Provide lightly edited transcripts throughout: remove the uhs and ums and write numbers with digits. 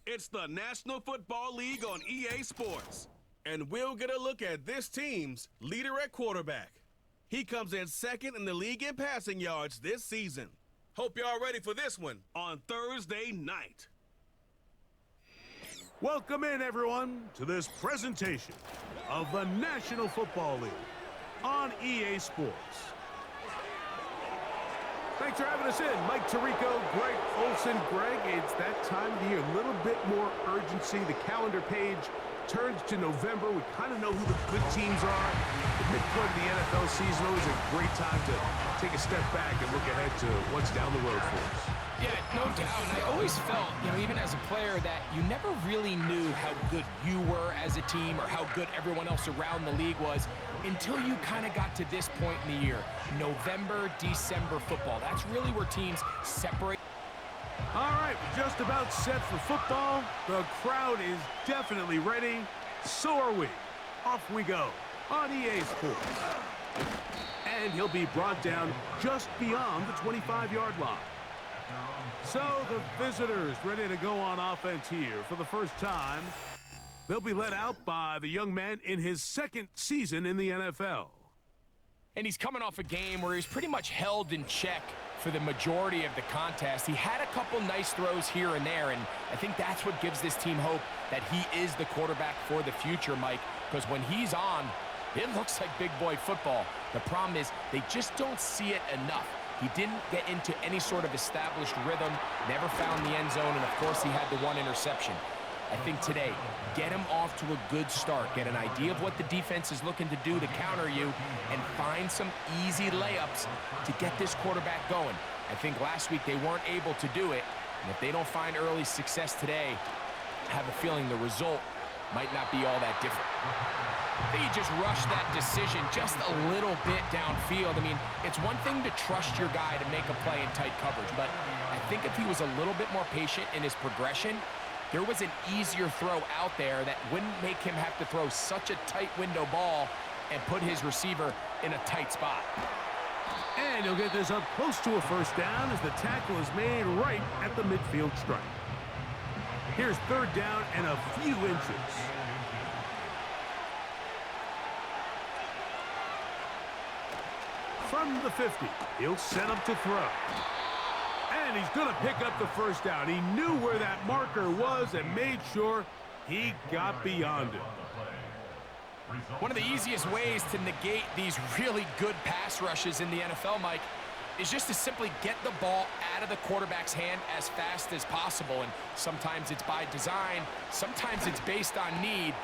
It's the National Football League on EA Sports. And we'll get a look at this team's leader at quarterback. He comes in second in the league in passing yards this season. Hope y'all ready for this one on Thursday night. Welcome in, everyone, to this presentation of the National Football League on EA Sports. Thanks for having us in. Mike Tirico, Greg Olson. Greg, it's that time of the year. A little bit more urgency. The calendar page turns to November. We kind of know who the good teams are. The midpoint of the NFL season, always a great time to take a step back and look ahead to what's down the road for us. Yeah, no doubt. And I always felt, even as a player, that you never really knew how good you were as a team or how good everyone else around the league was until you kind of got to this point in the year. November, December football. That's really where teams separate. All right, we're just about set for football. The crowd is definitely ready. So are we. Off we go on EA Sports. And he'll be brought down just beyond the 25-yard line. So the visitors ready to go on offense here for the first time. They'll be led out by the young man in his second season in the NFL. And he's coming off a game where he's pretty much held in check for the majority of the contest. He had a couple nice throws here and there, and I think that's what gives this team hope that he is the quarterback for the future, Mike, because when he's on, it looks like big boy football. The problem is they just don't see it enough. He didn't get into any sort of established rhythm, never found the end zone, and of course he had the one interception. I think today, get him off to a good start. Get an idea of what the defense is looking to do to counter you, and find some easy layups to get this quarterback going. I think last week they weren't able to do it, and if they don't find early success today, I have a feeling the result might not be all that different. I think he just rushed that decision just a little bit downfield. I mean, it's one thing to trust your guy to make a play in tight coverage, but I think if he was a little bit more patient in his progression, there was an easier throw out there that wouldn't make him have to throw such a tight window ball and put his receiver in a tight spot. And he'll get this up close to a first down as the tackle is made right at the midfield stripe. Here's third down and a few inches. From the 50, he'll set up to throw. And he's going to pick up the first down. He knew where that marker was and made sure he got beyond it. One of the easiest ways to negate these really good pass rushes in the NFL, Mike, is just to simply get the ball out of the quarterback's hand as fast as possible. And sometimes it's by design, sometimes it's based on need.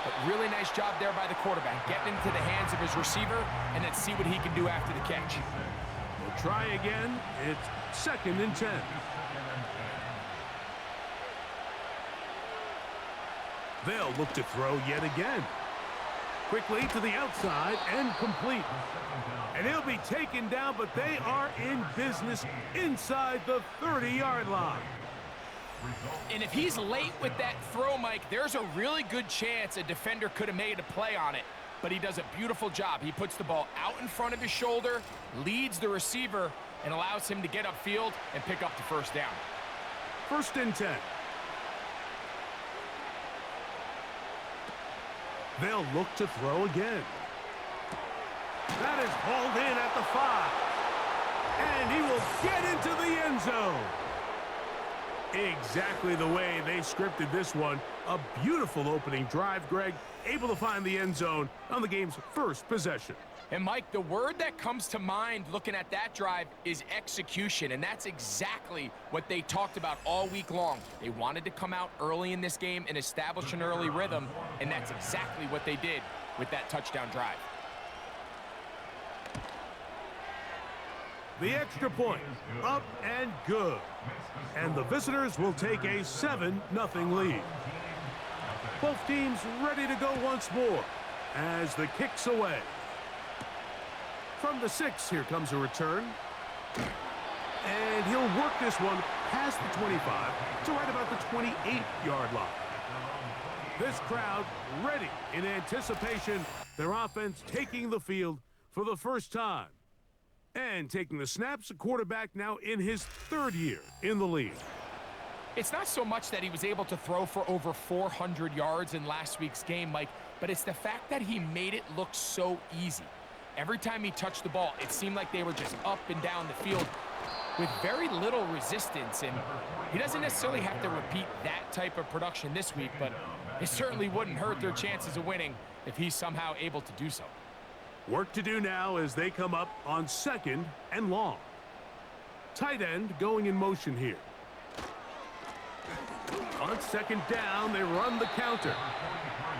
But really nice job there by the quarterback, getting into the hands of his receiver, and then see what he can do after the catch. We'll try again. It's second and 10. They'll look to throw yet again. Quickly to the outside and complete. And he'll be taken down, but they are in business inside the 30-yard line. And if he's late with that throw, Mike, there's a really good chance a defender could have made a play on it. But he does a beautiful job. He puts the ball out in front of his shoulder, leads the receiver, and allows him to get upfield and pick up the first down. First and 10. They'll look to throw again. That is hauled in at the 5. And he will get into the end zone. Exactly the way they scripted this one. A beautiful opening drive, Greg. Able to find the end zone on the game's first possession. And, Mike, the word that comes to mind looking at that drive is execution, and that's exactly what they talked about all week long. They wanted to come out early in this game and establish an early rhythm, and that's exactly what they did with that touchdown drive. The extra point, up and good. And the visitors will take a 7-0 lead. Both teams ready to go once more as the kick's away. From the 6, here comes a return. And he'll work this one past the 25 to right about the 28-yard line. This crowd ready in anticipation. Their offense taking the field for the first time. And taking the snaps, a quarterback now in his third year in the league. It's not so much that he was able to throw for over 400 yards in last week's game, Mike, but it's the fact that he made it look so easy. Every time he touched the ball, it seemed like they were just up and down the field with very little resistance, and he doesn't necessarily have to repeat that type of production this week, but it certainly wouldn't hurt their chances of winning if he's somehow able to do so. Work to do now as they come up on 2nd and long. Tight end going in motion here. On 2nd down, they run the counter.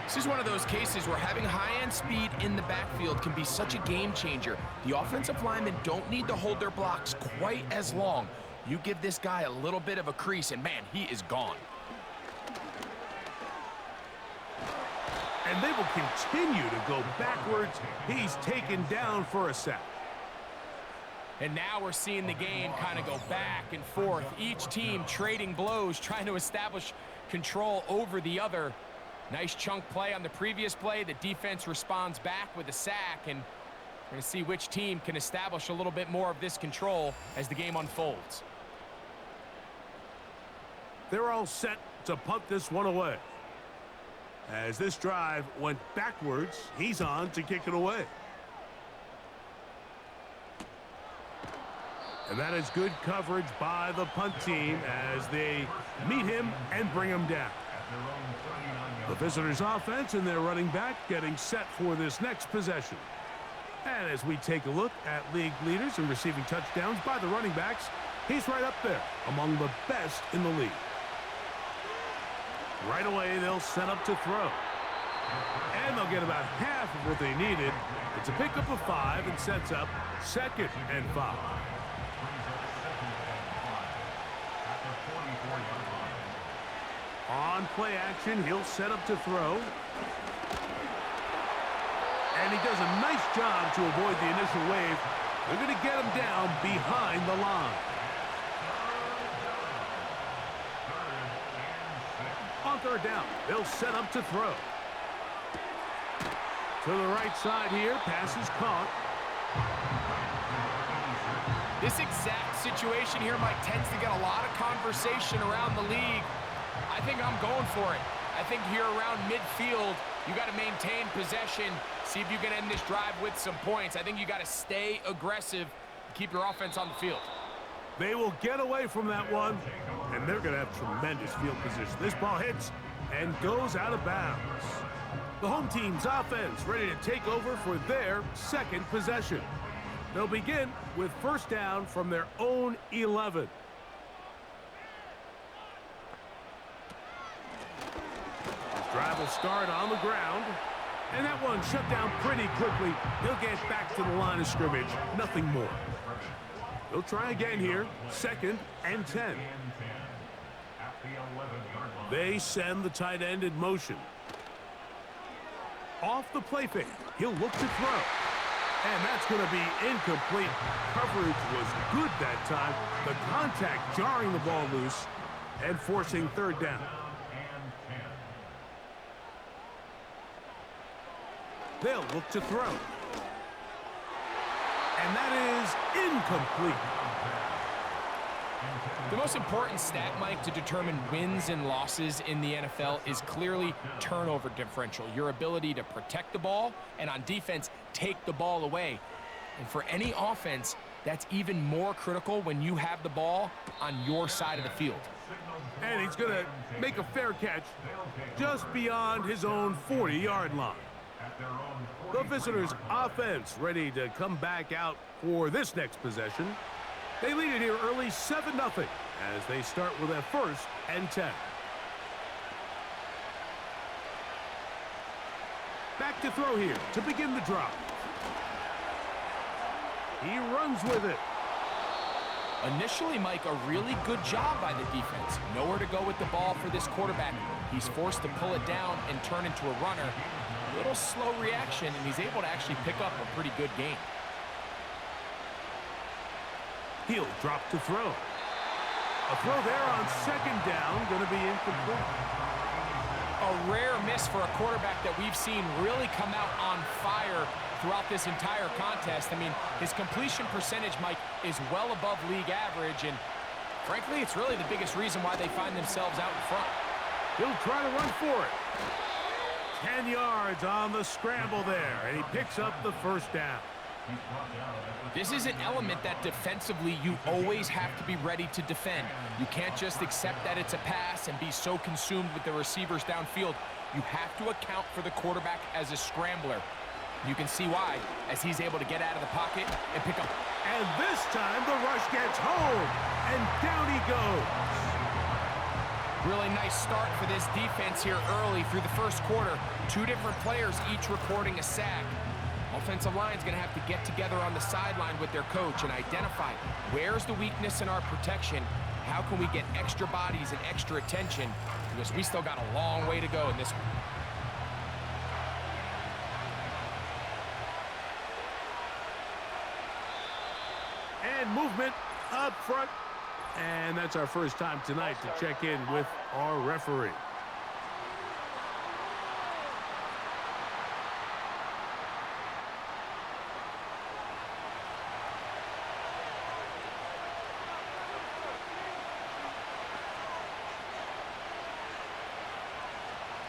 This is one of those cases where having high-end speed in the backfield can be such a game changer. The offensive linemen don't need to hold their blocks quite as long. You give this guy a little bit of a crease, and man, he is gone. And they will continue to go backwards. He's taken down for a sack. And now we're seeing the game kind of go back and forth. Each team trading blows, trying to establish control over the other. Nice chunk play on the previous play. The defense responds back with a sack, and we're going to see which team can establish a little bit more of this control as the game unfolds. They're all set to punt this one away. As this drive went backwards, he's on to kick it away. And that is good coverage by the punt team as they meet him and bring him down. The visitors' offense and their running back getting set for this next possession. And as we take a look at league leaders in receiving touchdowns by the running backs, he's right up there among the best in the league. Right away, they'll set up to throw. And they'll get about half of what they needed. It's a pickup of 5 and sets up 2nd and 5. On play action, he'll set up to throw. And he does a nice job to avoid the initial wave. They're going to get him down behind the line. On 3rd down, they'll set up to throw. To the right side here, pass is caught. This exact situation here, Mike, tends to get a lot of conversation around the league. I think I'm going for it. I think here around midfield, you got to maintain possession, see if you can end this drive with some points. I think you got to stay aggressive, keep your offense on the field. They will get away from that one, and they're going to have tremendous field position. This ball hits and goes out of bounds. The home team's offense ready to take over for their 2nd possession. They'll begin with 1st down from their own 11. Drive will start on the ground, and that one shut down pretty quickly. He'll get back to the line of scrimmage, nothing more. They'll try again here, 2nd and 10. They send the tight end in motion. Off the play fake, he'll look to throw. And that's going to be incomplete. Coverage was good that time. The contact jarring the ball loose and forcing 3rd down. They'll look to throw. And that is incomplete. The most important stat, Mike, to determine wins and losses in the NFL is clearly turnover differential, your ability to protect the ball and on defense, take the ball away. And for any offense, that's even more critical when you have the ball on your side of the field. And he's going to make a fair catch just beyond his own 40-yard line. The visitors' offense ready to come back out for this next possession. They lead it here early 7-0 as they start with a 1st and 10. Back to throw here to begin the drive. He runs with it. Initially, Mike, a really good job by the defense. Nowhere to go with the ball for this quarterback. He's forced to pull it down and turn into a runner. A little slow reaction, and he's able to actually pick up a pretty good gain. He'll drop to throw. A throw there on 2nd down, going to be incomplete. A rare miss for a quarterback that we've seen really come out on fire throughout this entire contest. I mean, his completion percentage, Mike, is well above league average, and Frankly, it's really the biggest reason why they find themselves out in front. He'll try to run for it. 10 yards on the scramble there, and he picks up the first down. This is an element that defensively you always have to be ready to defend. You can't just accept that it's a pass and be so consumed with the receivers downfield. You have to account for the quarterback as a scrambler. You can see why, as he's able to get out of the pocket and pick up. And this time the rush gets home, and down he goes. Really nice start for this defense here early through the first quarter. Two different players each recording a sack. Offensive line's going to have to get together on the sideline with their coach and identify where's the weakness in our protection. How can we get extra bodies and extra attention? Because we still got a long way to go in this one. And movement up front. And that's our first time tonight to check in with our referee.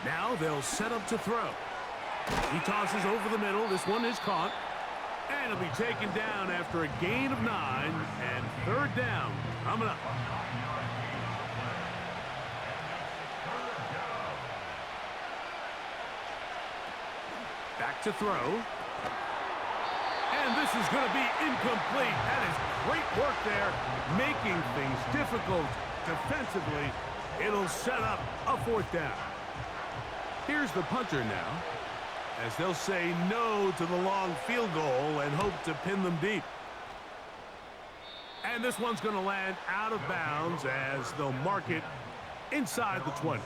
Now they'll set up to throw. He tosses over the middle. This one is caught. And it'll be taken down after a gain of 9, and third down coming up. Back to throw. And this is going to be incomplete. That is great work there, making things difficult defensively. It'll set up a fourth down. Here's the punter now, as they'll say no to the long field goal and hope to pin them deep. And this one's going to land out of bounds as they'll mark it inside the 20.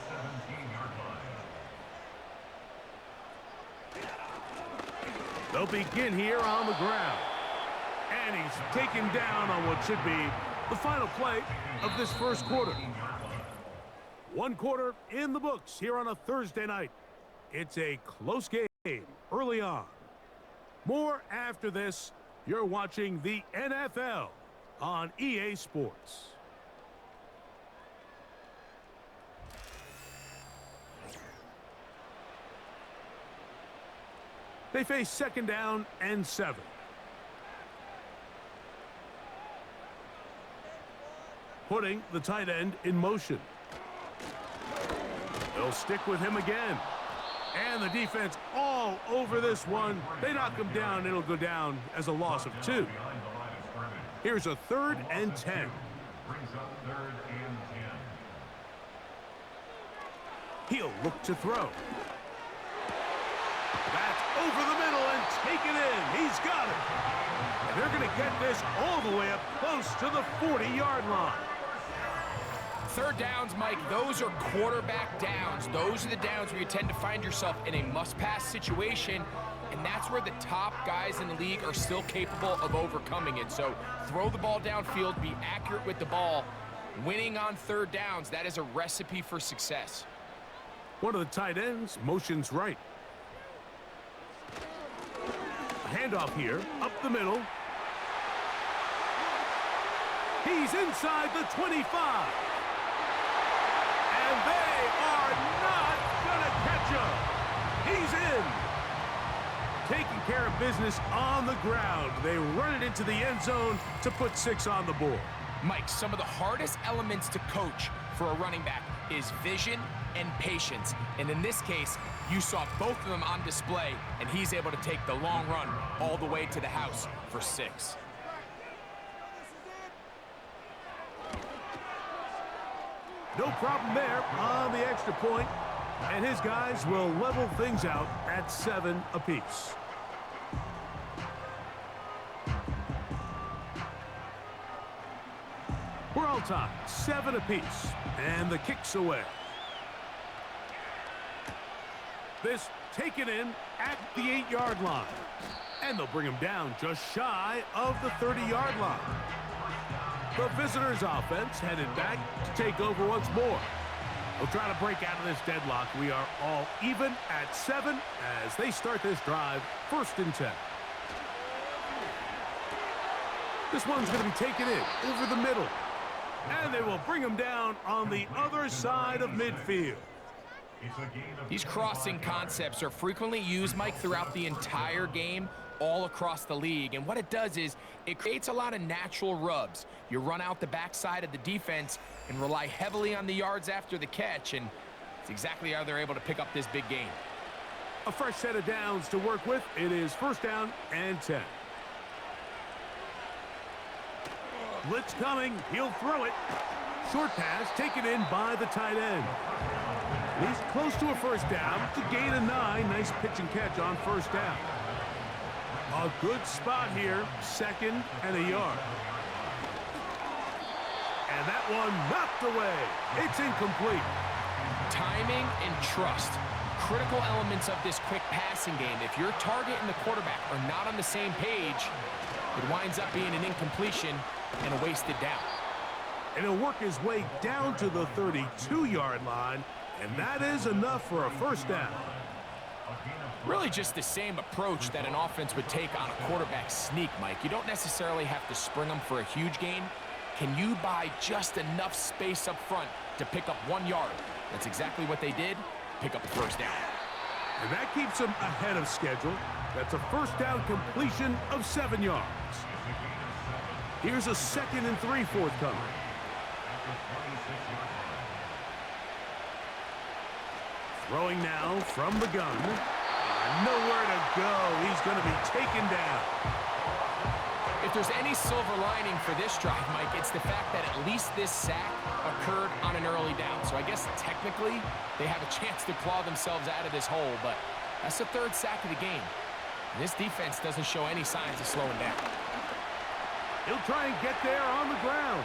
They'll begin here on the ground. And he's taken down on what should be the final play of this first quarter. One quarter in the books here on a Thursday night. It's a close game early on. More after this. You're watching the NFL on EA Sports. They face second down and 7. Putting the tight end in motion. They'll stick with him again. And the defense all over this one. They knock him down. It'll go down as a loss of 2. Here's a 3rd and 10. He'll look to throw. That's over the middle and take it in. He's got it. And they're going to get this all the way up close to the 40-yard line. Third downs, Mike, those are quarterback downs. Those are the downs where you tend to find yourself in a must-pass situation, and that's where the top guys in the league are still capable of overcoming it. So throw the ball downfield, be accurate with the ball. Winning on third downs, that is a recipe for success. One of the tight ends motions right. A handoff here, up the middle. He's inside the 25. And they are not going to catch him. He's in. Taking care of business on the ground. They run it into the end zone to put 6 on the board. Mike, some of the hardest elements to coach for a running back is vision and patience. And in this case, you saw both of them on display, and he's able to take the long run all the way to the house for 6. No problem there on the extra point, and his guys will level things out at 7 apiece. We're all tied, 7 apiece, and the kick's away. This taken in at the 8-yard line, and they'll bring him down just shy of the 30-yard line. The visitors' offense headed back to take over once more. We'll try to break out of this deadlock. We are all even at 7 as they start this drive, 1st and 10. This one's going to be taken in over the middle. And they will bring him down on the other side of midfield. These crossing concepts are frequently used, Mike, throughout the entire game, all across the league. And what it does is it creates a lot of natural rubs. You run out the backside of the defense and rely heavily on the yards after the catch, and it's exactly how they're able to pick up this big gain. A fresh set of downs to work with. It is 1st down and 10. Blitz coming. He'll throw it. Short pass taken in by the tight end. He's close to a 1st down to gain a 9. Nice pitch and catch on 1st down. A good spot here. 2nd and a yard. And that one knocked away. It's incomplete. Timing and trust. Critical elements of this quick passing game. If your target and the quarterback are not on the same page, it winds up being an incompletion and a wasted down. And he'll work his way down to the 32-yard line, and that is enough for a 1st down. Really just the same approach that an offense would take on a quarterback sneak, Mike. You don't necessarily have to spring them for a huge gain. Can you buy just enough space up front to pick up 1 yard? That's exactly what they did. Pick up the 1st down. And that keeps him ahead of schedule. That's a 1st down completion of 7 yards. Here's a 2nd and 3 forthcoming. Throwing now from the gun. Nowhere to go. He's going to be taken down. If there's any silver lining for this drive, Mike, it's the fact that at least this sack occurred on an early down. So I guess technically they have a chance to claw themselves out of this hole, but that's the 3rd sack of the game. And this defense doesn't show any signs of slowing down. He'll try and get there on the ground.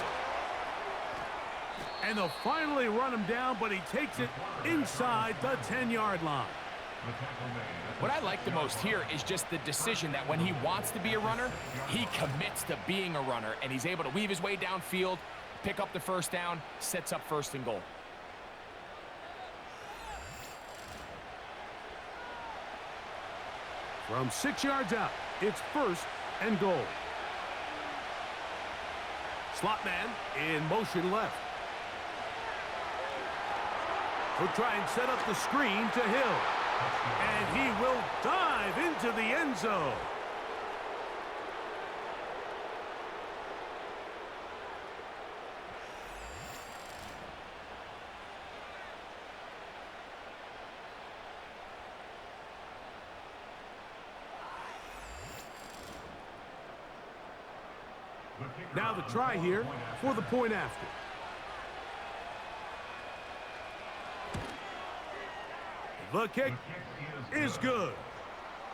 And they'll finally run him down, but he takes it inside the 10-yard line. What I like the most here is just the decision that when he wants to be a runner, he commits to being a runner, and he's able to weave his way downfield, pick up the 1st down, sets up 1st and goal. From 6 yards out, it's 1st and goal. Slot man in motion left. He'll try and set up the screen to Hill. And he will dive into the end zone. Now the try here for the point after. The kick is good.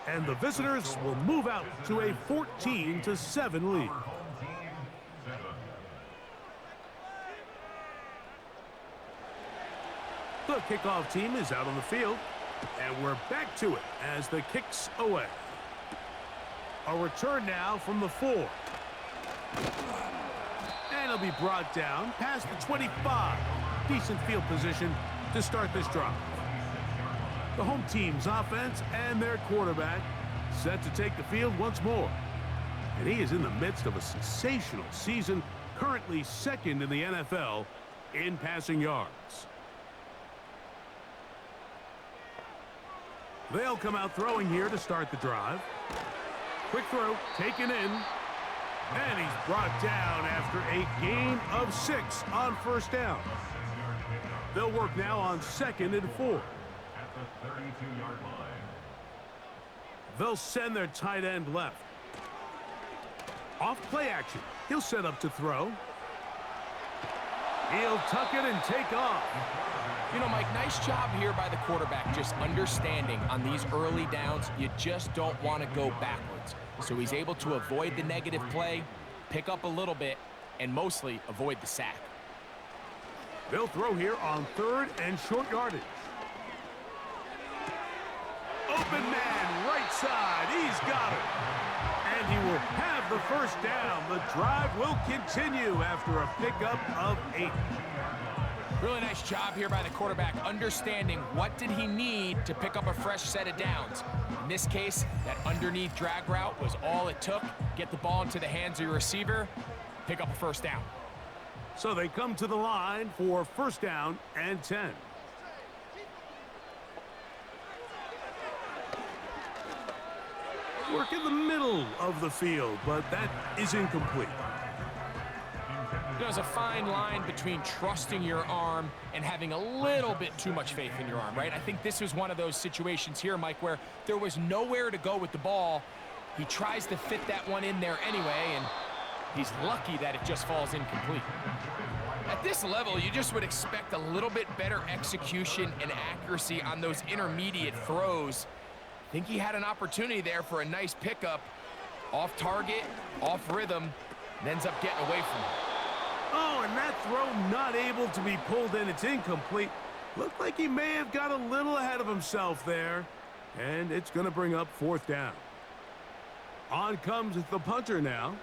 And the visitors will move out to a 14-7 lead. The kickoff team is out on the field. And we're back to it as the kick's away. A return now from the 4. And he'll be brought down past the 25. Decent field position to start this drive. The home team's offense and their quarterback set to take the field once more. And he is in the midst of a sensational season, currently 2nd in the NFL in passing yards. They'll come out throwing here to start the drive. Quick throw, taken in. And he's brought down after a gain of 6 on 1st down. They'll work now on 2nd and 4. At the 32-yard line. They'll send their tight end left. Off play action. He'll set up to throw. He'll tuck it and take off. You know, Mike, nice job here by the quarterback, just understanding on these early downs, you just don't want to go backwards. So he's able to avoid the negative play, pick up a little bit, and mostly avoid the sack. They'll throw here on 3rd and short yardage. Open man, right side. He's got it. And he will have the 1st down. The drive will continue after a pickup of 8. Really nice job here by the quarterback, understanding what did he need to pick up a fresh set of downs. In this case, that underneath drag route was all it took. Get the ball into the hands of your receiver, pick up a 1st down. So they come to the line for first down and 10. Work in the middle of the field, but that is incomplete. There's a fine line between trusting your arm and having a little bit too much faith in your arm, right? I think this was one of those situations here, Mike, where there was nowhere to go with the ball. He tries to fit that one in there anyway, and he's lucky that it just falls incomplete. At this level, you just would expect a little bit better execution and accuracy on those intermediate throws. I think he had an opportunity there for a nice pickup. Off target, off rhythm, and ends up getting away from it. Oh, and that throw not able to be pulled in. It's incomplete. Looked like he may have got a little ahead of himself there. And it's going to bring up fourth down. On comes the punter now,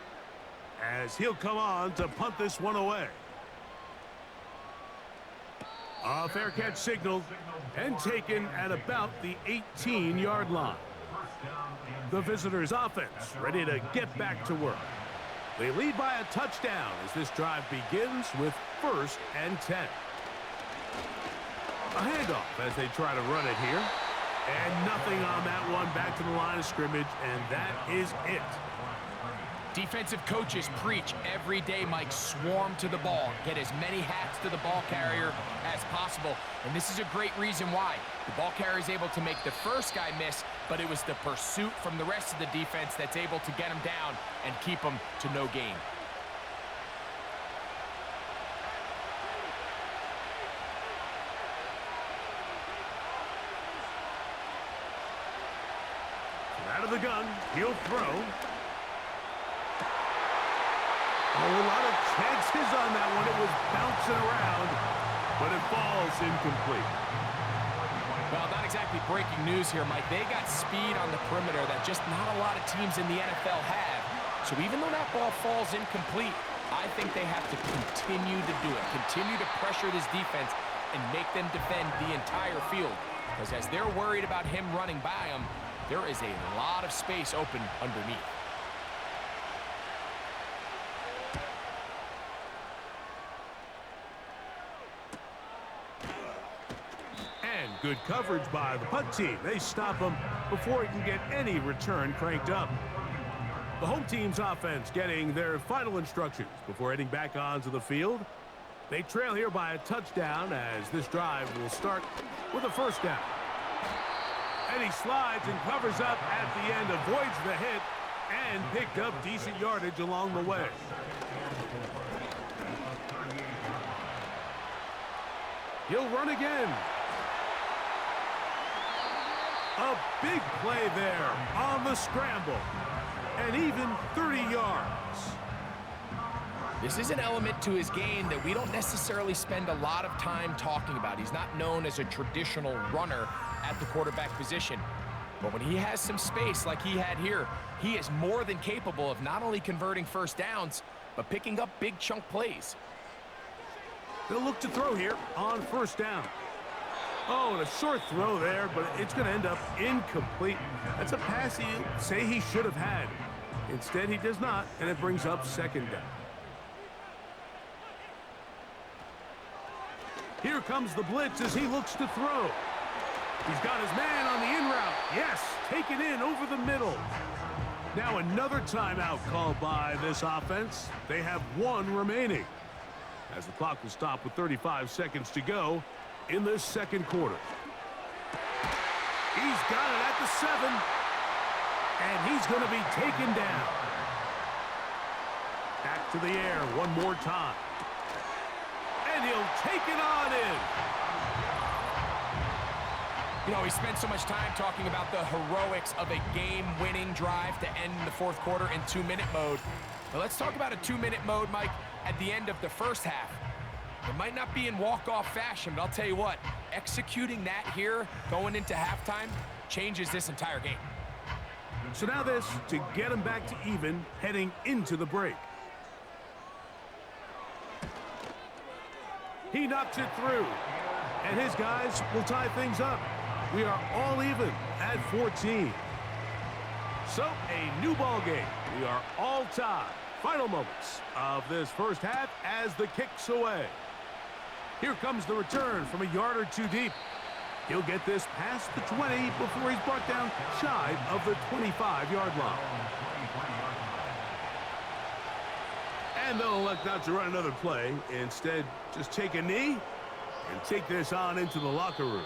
as he'll come on to punt this one away. A fair catch signaled and taken at about the 18-yard line. The visitors' offense ready to get back to work. They lead by a touchdown as this drive begins with first and 10. A handoff as they try to run it here. And nothing on that one. Back to the line of scrimmage, and that is it. Defensive coaches preach every day, Mike, swarm to the ball. Get as many hats to the ball carrier as possible. And this is a great reason why. The ball carrier is able to make the first guy miss, but it was the pursuit from the rest of the defense that's able to get him down and keep him to no gain. Out of the gun, he'll throw. Oh, a lot of chances on that one. It was bouncing around, but it falls incomplete. Well, not exactly breaking news here, Mike. They got speed on the perimeter that just not a lot of teams in the NFL have. So even though that ball falls incomplete, I think they have to continue to do it. Continue to pressure this defense and make them defend the entire field. Because as they're worried about him running by them, there is a lot of space open underneath. And good coverage by the punt team. They stop him before he can get any return cranked up. The home team's offense getting their final instructions before heading back onto the field. They trail here by a touchdown as this drive will start with a first down. And he slides and covers up at the end, avoids the hit, and picked up decent yardage along the way. He'll run again. A big play there on the scramble. And even 30 yards. This is an element to his game that we don't necessarily spend a lot of time talking about. He's not known as a traditional runner at the quarterback position. But when he has some space like he had here, he is more than capable of not only converting first downs, but picking up big chunk plays. They'll look to throw here on first down. Oh, and a short throw there, but it's going to end up incomplete. That's a pass he'd say he should have had. Instead, he does not, and it brings up second down. Here comes the blitz as he looks to throw. He's got his man on the in route. Yes, taken in over the middle. Now another timeout called by this offense. They have one remaining, as the clock will stop with 35 seconds to go in this second quarter. He's got it at the 7, and he's going to be taken down. Back to the air one more time. And he'll take it on in. You know, we spent so much time talking about the heroics of a game-winning drive to end the fourth quarter in 2-minute mode. Now let's talk about a 2-minute mode, Mike, at the end of the first half. It might not be in walk-off fashion, but I'll tell you what, executing that here going into halftime changes this entire game. So now this to get him back to even heading into the break. He knocks it through, and his guys will tie things up. We are all even at 14. So a new ball game. We are all tied Final moments of this first half as the kick's away. Here comes the return from a yard or two deep. He'll get this past the 20 before he's brought down shy of the 25-yard line. And they'll elect not to run another play. Instead, just take a knee and take this on into the locker room.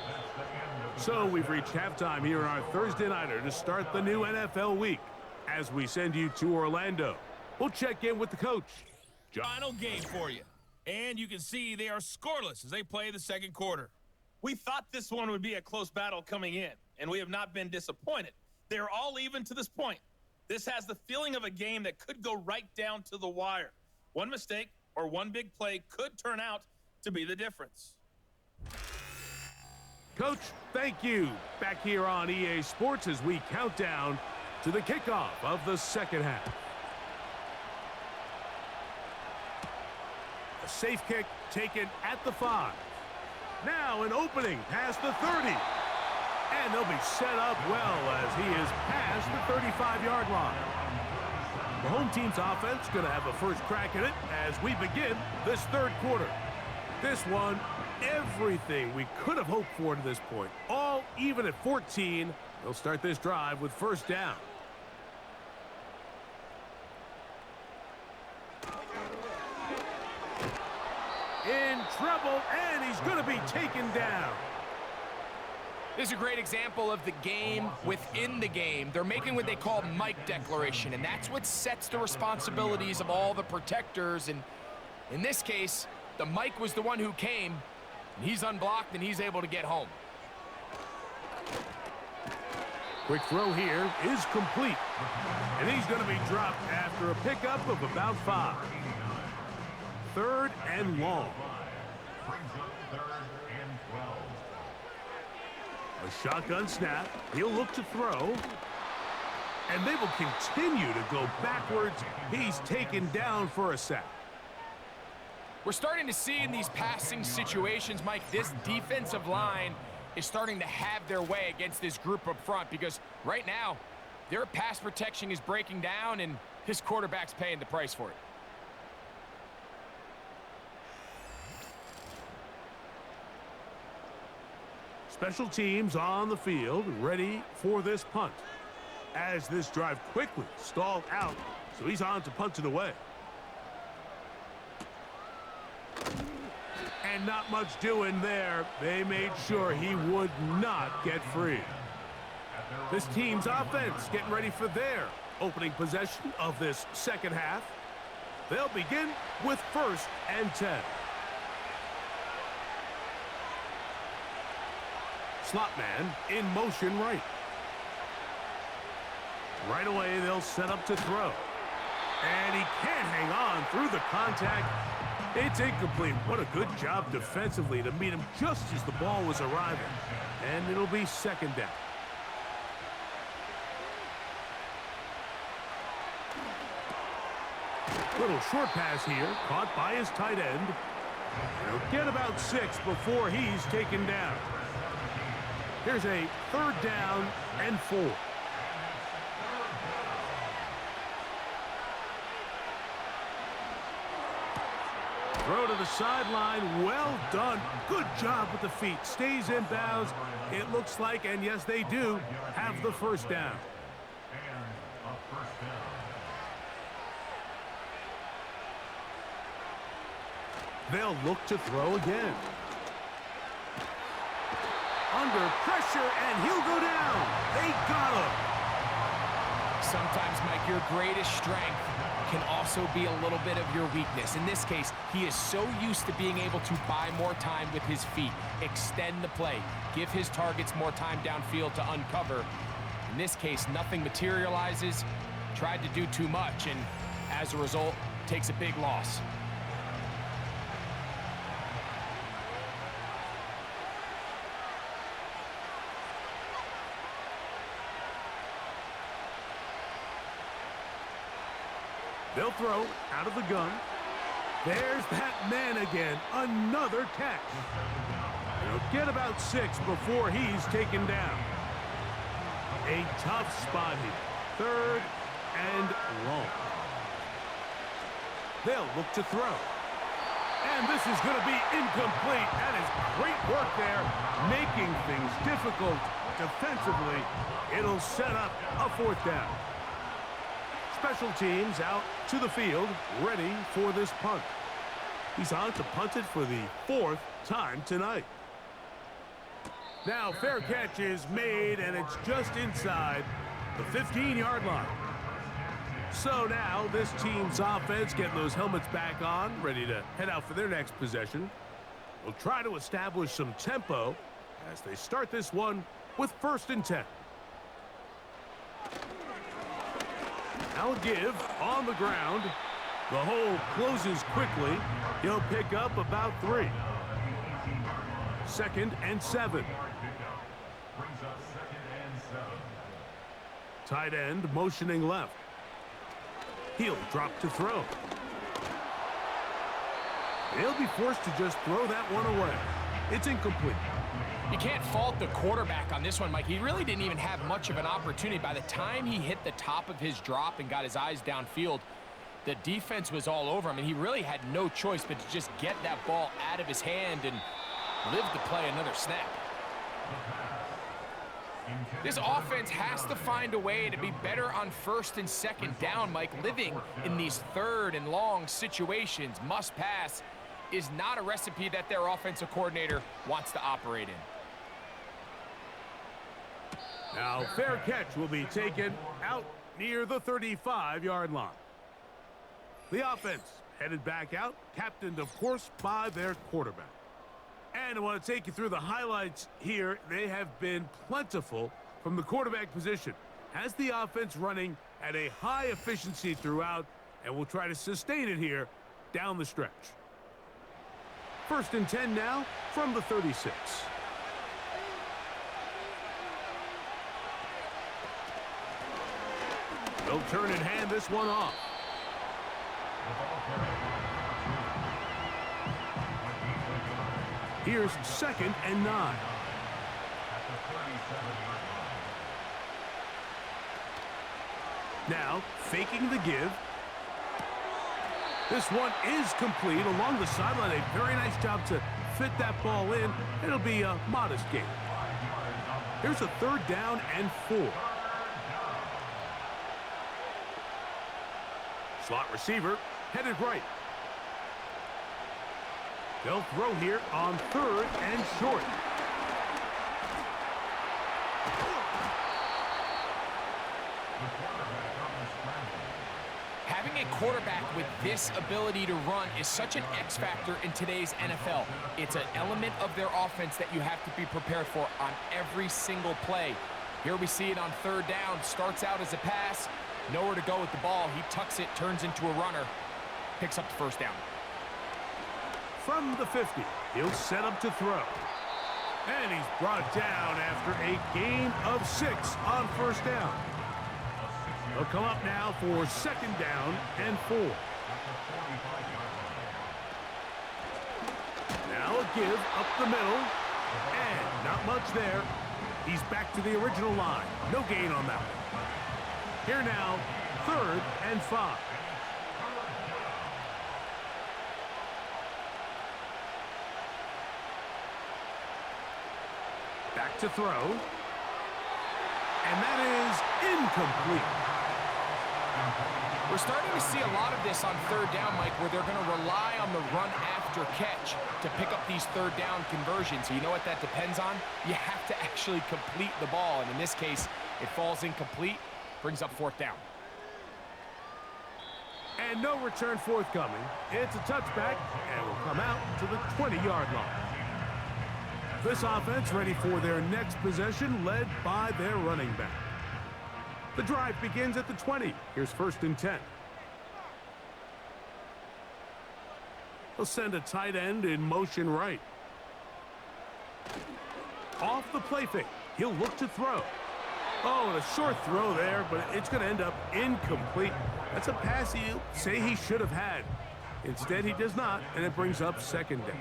So we've reached halftime here on our Thursday nighter to start the new NFL week. As we send you to Orlando, we'll check in with the coach. Final game for you. And you can see they are scoreless as they play the second quarter. We thought this one would be a close battle coming in, and we have not been disappointed. They're all even to this point. This has the feeling of a game that could go right down to the wire. One mistake or one big play could turn out to be the difference. Coach, thank you. Back here on EA Sports as we count down to the kickoff of the second half. A safe kick taken at the 5. Now an opening past the 30. And they'll be set up well as he is past the 35-yard line. The home team's offense going to have a first crack at it as we begin this third quarter. This one, everything we could have hoped for to this point. All even at 14. They'll start this drive with first down. In trouble, and he's going to be taken down. This is a great example of the game within the game. They're making what they call Mike declaration, and that's what sets the responsibilities of all the protectors. And in this case, the Mike was the one who came, and he's unblocked, and he's able to get home. Quick throw here is complete, and he's going to be dropped after a pickup of about 5. Third and long. A shotgun snap. He'll look to throw. And they will continue to go backwards. He's taken down for a sack. We're starting to see in these passing situations, Mike, this defensive line is starting to have their way against this group up front because right now, their pass protection is breaking down and his quarterback's paying the price for it. Special teams on the field, ready for this punt. As this drive quickly stalled out, so he's on to punt it away. And not much doing there. They made sure he would not get free. This team's offense getting ready for their opening possession of this second half. They'll begin with first and 10. Slot man in motion right. Right away, they'll set up to throw. And he can't hang on through the contact. It's incomplete. What a good job defensively to meet him just as the ball was arriving. And it'll be second down. Little short pass here, caught by his tight end. He'll get about 6 before he's taken down. Here's a third down and 4. Throw to the sideline. Well done. Good job with the feet. Stays in bounds. It looks like, and yes, they do, have the first down. They'll look to throw again. Under pressure, and he'll go down. They got him. Sometimes, Mike, your greatest strength can also be a little bit of your weakness. In this case, he is so used to being able to buy more time with his feet, extend the play, give his targets more time downfield to uncover. In this case, nothing materializes, tried to do too much, and as a result, takes a big loss. They'll throw out of the gun. There's that man again. Another catch. He'll get about 6 before he's taken down. A tough spot here. Third and long. They'll look to throw. And this is going to be incomplete. That is great work there, making things difficult defensively. It'll set up a 4th down. Special teams out to the field, ready for this punt. He's on to punt it for the 4th time tonight. Now, fair catch is made, and it's just inside the 15-yard line. So now this team's offense getting those helmets back on, ready to head out for their next possession. We'll try to establish some tempo as they start this one with 1st and 10. Now a give on the ground. The hole closes quickly. He'll pick up about 3. 2nd and 7. Tight end motioning left. He'll drop to throw. He'll be forced to just throw that one away. It's incomplete. You can't fault the quarterback on this one, Mike. He really didn't even have much of an opportunity. By the time he hit the top of his drop and got his eyes downfield, the defense was all over him, and he really had no choice but to just get that ball out of his hand and live to play another snap. This offense has to find a way to be better on 1st and 2nd down, Mike. Living in these 3rd and long situations, must pass, is not a recipe that their offensive coordinator wants to operate in. Now, fair catch will be taken out near the 35-yard line. The offense headed back out, captained, of course, by their quarterback. And I want to take you through the highlights here. They have been plentiful from the quarterback position. Has the offense running at a high efficiency throughout, and will try to sustain it here down the stretch. 1st and 10 now from the 36. They'll turn and hand this one off. Here's 2nd and 9. Now, faking the give. This one is complete along the sideline. A very nice job to fit that ball in. It'll be a modest gain. Here's a 3rd down and 4. Slot receiver headed right. They'll throw here on 3rd and short. Having a quarterback with this ability to run is such an X factor in today's NFL. It's an element of their offense that you have to be prepared for on every single play. Here we see it on 3rd down. Starts out as a pass. Nowhere to go with the ball. He tucks it, turns into a runner. Picks up the 1st down. From the 50, he'll set up to throw. And he's brought down after a gain of 6 on 1st down. He'll come up now for 2nd down and 4. Now a give up the middle. And not much there. He's back to the original line. No gain on that one. Here now, 3rd and 5. Back to throw. And that is incomplete. We're starting to see a lot of this on 3rd down, Mike, where they're going to rely on the run after catch to pick up these 3rd down conversions. So you know what that depends on? You have to actually complete the ball. And in this case, it falls incomplete, brings up 4th down. And no return forthcoming. It's a touchback, and will come out to the 20-yard line. This offense ready for their next possession, led by their running back. The drive begins at the 20. Here's 1st and 10. He'll send a tight end in motion right. Off the play fake. He'll look to throw. Oh, and a short throw there, but it's going to end up incomplete. That's a pass he'll say he should have had. Instead, he does not, and it brings up 2nd down.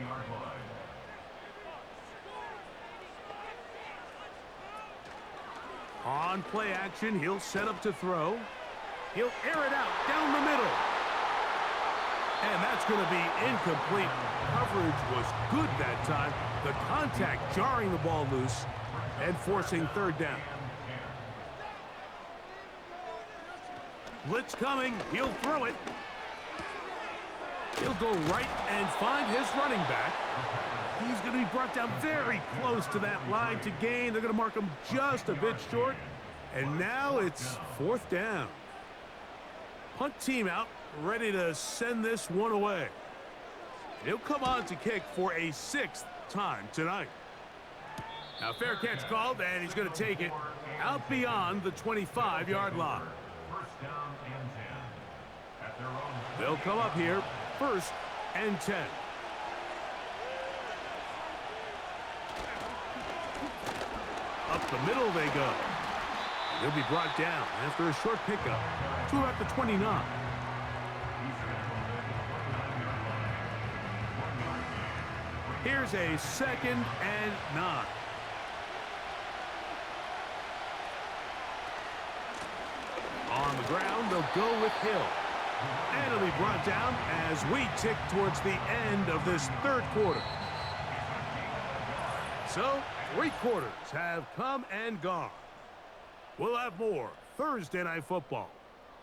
On play action, he'll set up to throw. He'll air it out down the middle. And that's going to be incomplete. Coverage was good that time. The contact jarring the ball loose and forcing third down. Blitz coming. He'll throw it. He'll go right and find his running back. He's going to be brought down very close to that line to gain. They're going to mark him just a bit short. And now it's fourth down. Punt team out, ready to send this one away. He'll come on to kick for a sixth time tonight. Now fair catch called, and he's going to take it out beyond the 25-yard line. They'll come up here, 1st and 10. Up the middle they go. He'll be brought down after a short pickup to about the 29. Here's a 2nd and 9. On the ground, they'll go with Hill. And it'll be brought down as we tick towards the end of this third quarter. So, 3 quarters have come and gone. We'll have more Thursday Night Football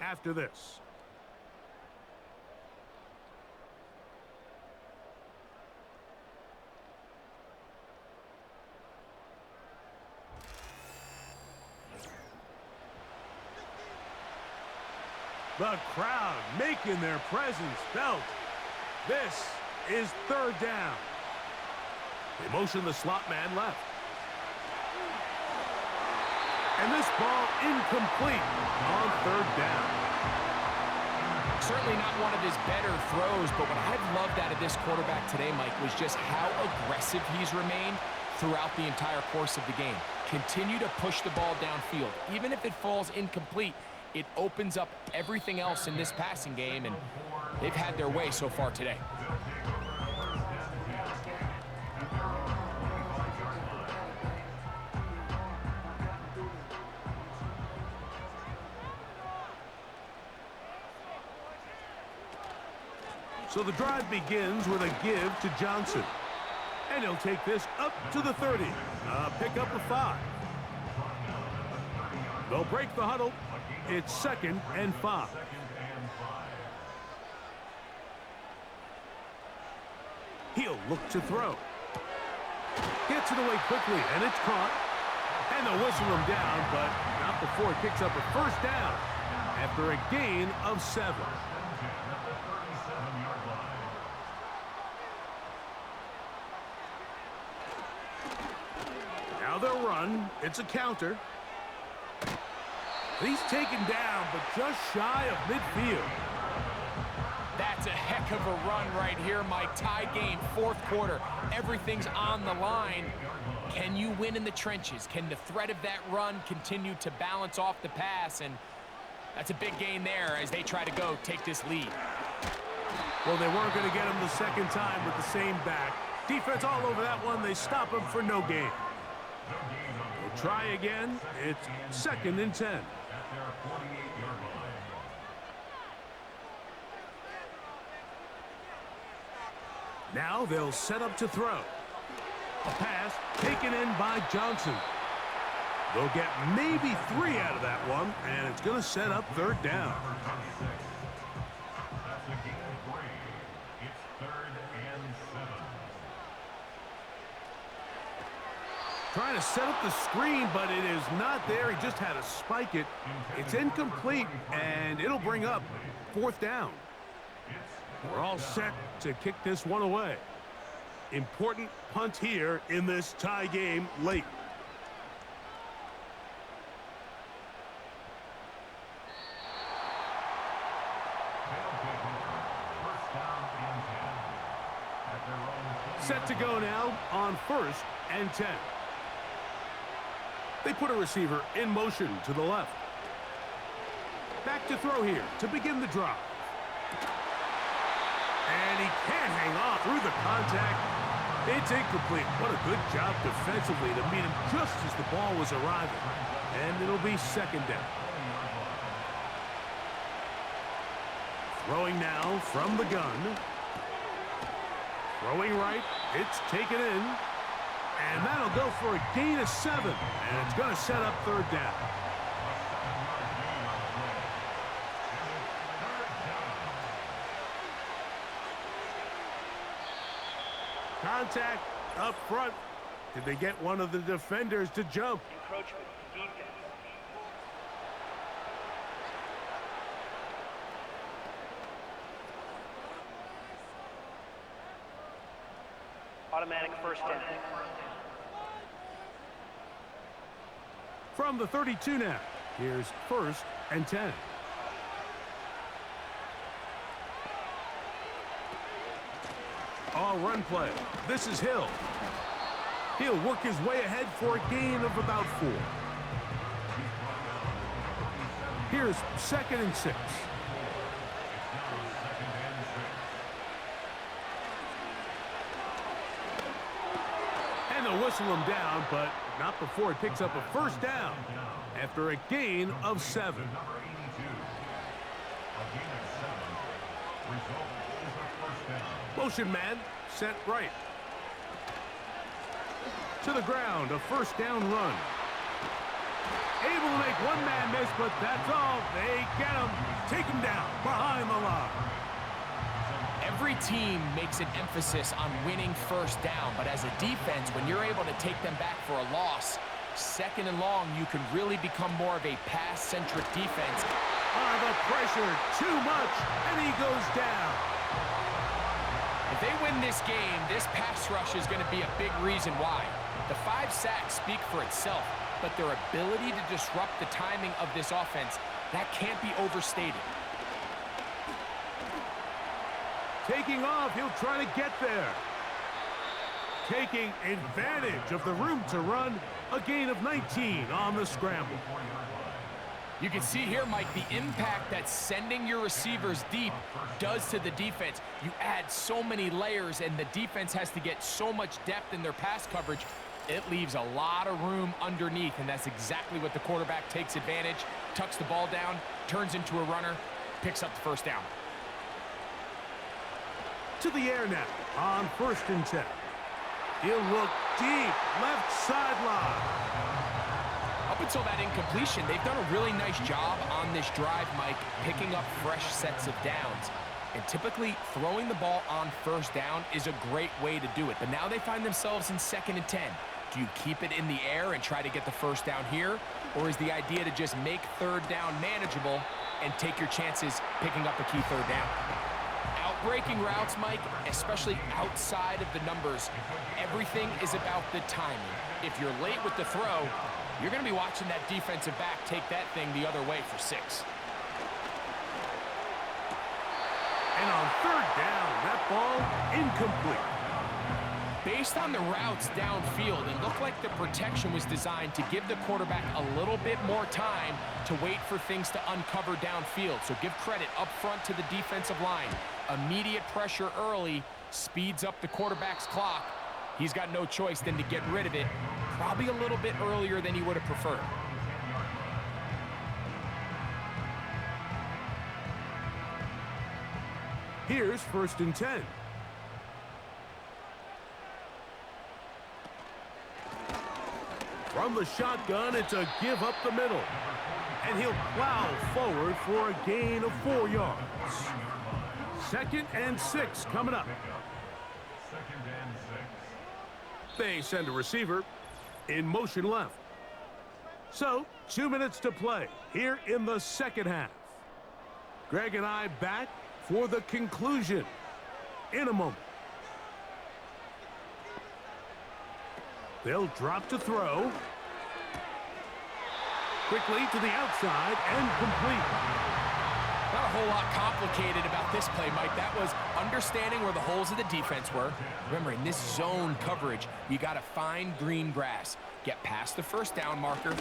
after this. The crowd making their presence felt. This is third down. They motion the slot man left. And this ball incomplete on third down. Certainly not one of his better throws, but what I've loved out of this quarterback today, Mike, was just how aggressive he's remained throughout the entire course of the game. Continue to push the ball downfield. Even if it falls incomplete, it opens up everything else in this passing game, and they've had their way so far today. So the drive begins with a give to Johnson. And he'll take this up to the 30. Pick up a 5. They'll break the huddle. It's 2nd and 5. He'll look to throw. Gets it away quickly, and it's caught. And they'll whistle him down, but not before he picks up a first down after a gain of 7. Now they'll run. It's a counter. He's taken down, but just shy of midfield. That's a heck of a run right here, Mike. Tie game, fourth quarter. Everything's on the line. Can you win in the trenches? Can the threat of that run continue to balance off the pass? And that's a big gain there as they try to go take this lead. Well, they weren't going to get him the second time with the same back. Defense all over that one. They stop him for no gain. They'll try again. It's 2nd and 10. Now they'll set up to throw. A pass taken in by Johnson. They'll get maybe 3 out of that one, and it's going to set up third down. Trying to set up the screen, but it is not there. He just had to spike it. It's incomplete, and it'll bring up 4th down. We're all set to kick this one away. Important punt here in this tie game late. Set to go now on 1st and 10. They put a receiver in motion to the left. Back to throw here to begin the drive. And he can't hang on through the contact. It's incomplete. What a good job defensively to meet him just as the ball was arriving. And it'll be 2nd down. Throwing now from the gun. Throwing right. It's taken in. And that'll go for a gain of 7. And it's going to set up third down. Contact up front. Did they get one of the defenders to jump? Encroachment. Defense. Automatic first down. From the 32 now. Here's 1st and 10. All run play. This is Hill. He'll work his way ahead for a gain of about 4. Here's 2nd and 6. And they'll whistle him down, but not before he picks up a first down after a gain of 7. Motion man, set right. To the ground, a first down run. Able to make one man miss, but that's all. They get him, take him down behind the line. Every team makes an emphasis on winning first down, but as a defense, when you're able to take them back for a loss, 2nd and long, you can really become more of a pass-centric defense. The pressure, too much, and he goes down. If they win this game, this pass rush is going to be a big reason why. The 5 sacks speak for itself, but their ability to disrupt the timing of this offense, that can't be overstated. Taking off, he'll try to get there. Taking advantage of the room to run, a gain of 19 on the scramble. You can see here, Mike, the impact that sending your receivers deep does to the defense. You add so many layers, and the defense has to get so much depth in their pass coverage. It leaves a lot of room underneath, and that's exactly what the quarterback takes advantage, tucks the ball down, turns into a runner, picks up the first down. To the air now on 1st and 10. He'll look deep, left sideline. Up until that incompletion, they've done a really nice job on this drive, Mike, picking up fresh sets of downs. And typically, throwing the ball on first down is a great way to do it. But now they find themselves in 2nd and 10. Do you keep it in the air and try to get the first down here? Or is the idea to just make third down manageable and take your chances picking up a key third down? Outbreaking routes, Mike, especially outside of the numbers, everything is about the timing. If you're late with the throw, you're going to be watching that defensive back take that thing the other way for 6. And on 3rd down, that ball incomplete. Based on the routes downfield, it looked like the protection was designed to give the quarterback a little bit more time to wait for things to uncover downfield. So give credit up front to the defensive line. Immediate pressure early speeds up the quarterback's clock. He's got no choice than to get rid of it, probably a little bit earlier than he would have preferred. Here's 1st and 10. From the shotgun, it's a give up the middle. And he'll plow forward for a gain of 4 yards. 2nd and 6 coming up. They send a receiver in motion left. So, 2 minutes to play here in the 2nd half. Greg and I back for the conclusion in a moment. They'll drop to throw. Quickly to the outside and complete. Not a whole lot complicated about this play, Mike. That was understanding where the holes of the defense were. Remember, in this zone coverage, you got to find green grass. Get past the first down marker,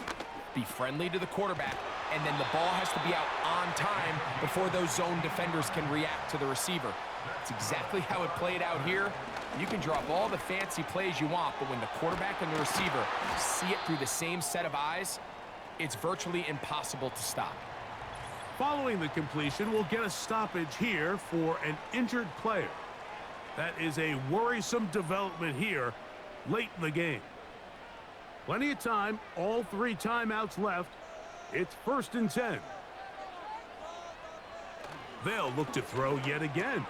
be friendly to the quarterback, and then the ball has to be out on time before those zone defenders can react to the receiver. It's exactly how it played out here. You can drop all the fancy plays you want, but when the quarterback and the receiver see it through the same set of eyes, it's virtually impossible to stop. Following the completion, we'll get a stoppage here for an injured player. That is a worrisome development here late in the game. Plenty of time, all 3 timeouts left. It's 1st and 10. They'll look to throw yet again.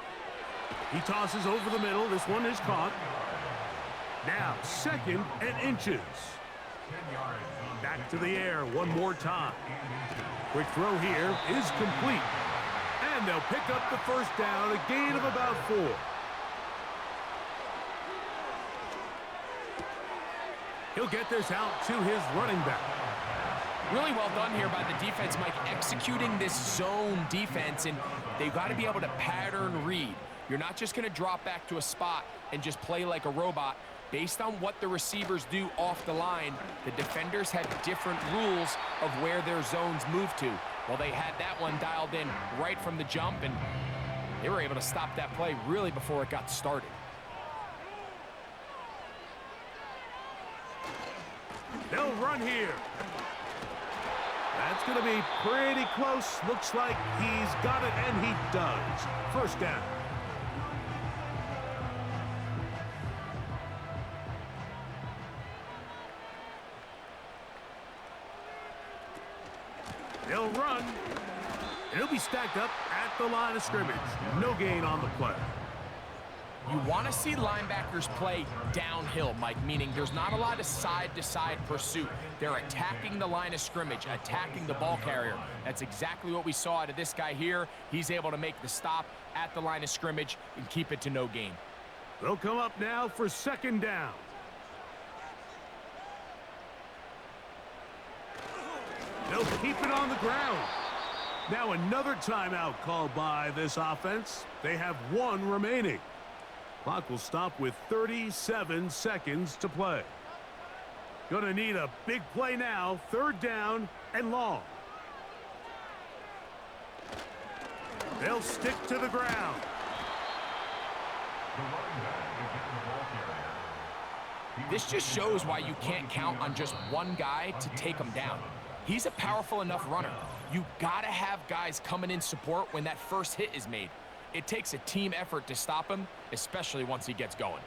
He tosses over the middle. This one is caught. Now 2nd and inches. Back to the air one more time. Quick throw here is complete. And they'll pick up the 1st down, a gain of about 4. He'll get this out to his running back. Really well done here by the defense, Mike, executing this zone defense, and they've got to be able to pattern read. You're not just going to drop back to a spot and just play like a robot. Based on what the receivers do off the line, the defenders have different rules of where their zones move to. Well, they had that one dialed in right from the jump, and they were able to stop that play really before it got started. They'll run here. That's going to be pretty close. Looks like he's got it, and he does. 1st down. They'll run. It'll be stacked up at the line of scrimmage. No gain on the play. You want to see linebackers play downhill, Mike, meaning there's not a lot of side-to-side pursuit. They're attacking the line of scrimmage, attacking the ball carrier. That's exactly what we saw out of this guy here. He's able to make the stop at the line of scrimmage and keep it to no gain. They'll come up now for 2nd down. They'll keep it on the ground. Now another timeout called by this offense. They have 1 remaining. Clock will stop with 37 seconds to play. Gonna need a big play now. 3rd down and long. They'll stick to the ground. This just shows why you can't count on just one guy to take him down. He's a powerful enough runner. You gotta have guys coming in support when that first hit is made. It takes a team effort to stop him, especially once he gets going.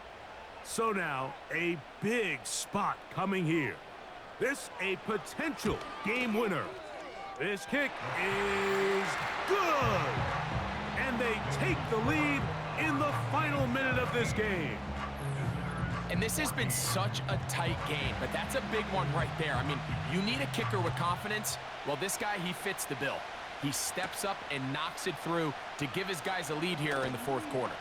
So now, a big spot coming here. This a potential game winner. This kick is good. And they take the lead in the final minute of this game. And this has been such a tight game, but that's a big one right there. I mean, you need a kicker with confidence. Well, this guy, he fits the bill. He steps up and knocks it through to give his guys a lead here in the 4th quarter.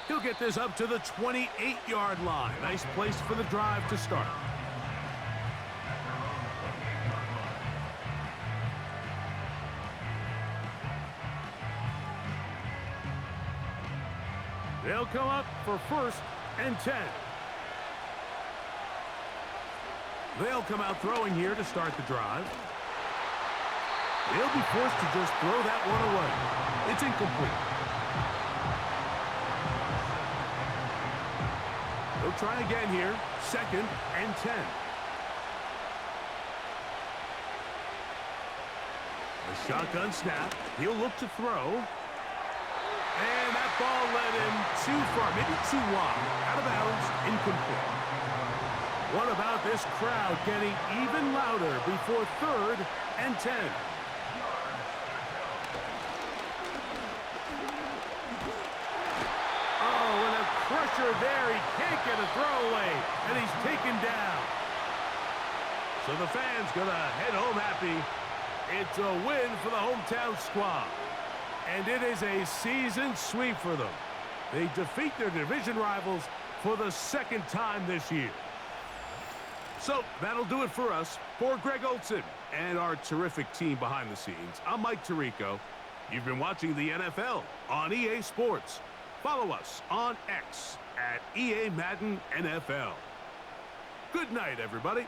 He'll get this up to the 28-yard line. Nice place for the drive to start. They'll come up for 1st and 10. They'll come out throwing here to start the drive. They'll be forced to just throw that one away. It's incomplete. They'll try again here. 2nd and 10. A shotgun snap. He'll look to throw. And that ball led him too far, maybe too wide. Out of bounds, incomplete. What about this crowd getting even louder before 3rd and 10? Pressure there, he can't get a throwaway, and he's taken down. So the fans gonna head home happy. It's a win for the hometown squad, and it is a season sweep for them. They defeat their division rivals for the 2nd time this year. So that'll do it for us. For Greg Olson and our terrific team behind the scenes, I'm Mike Tirico. You've been watching the NFL on EA Sports. Follow us on X at EA Madden NFL. Good night, everybody.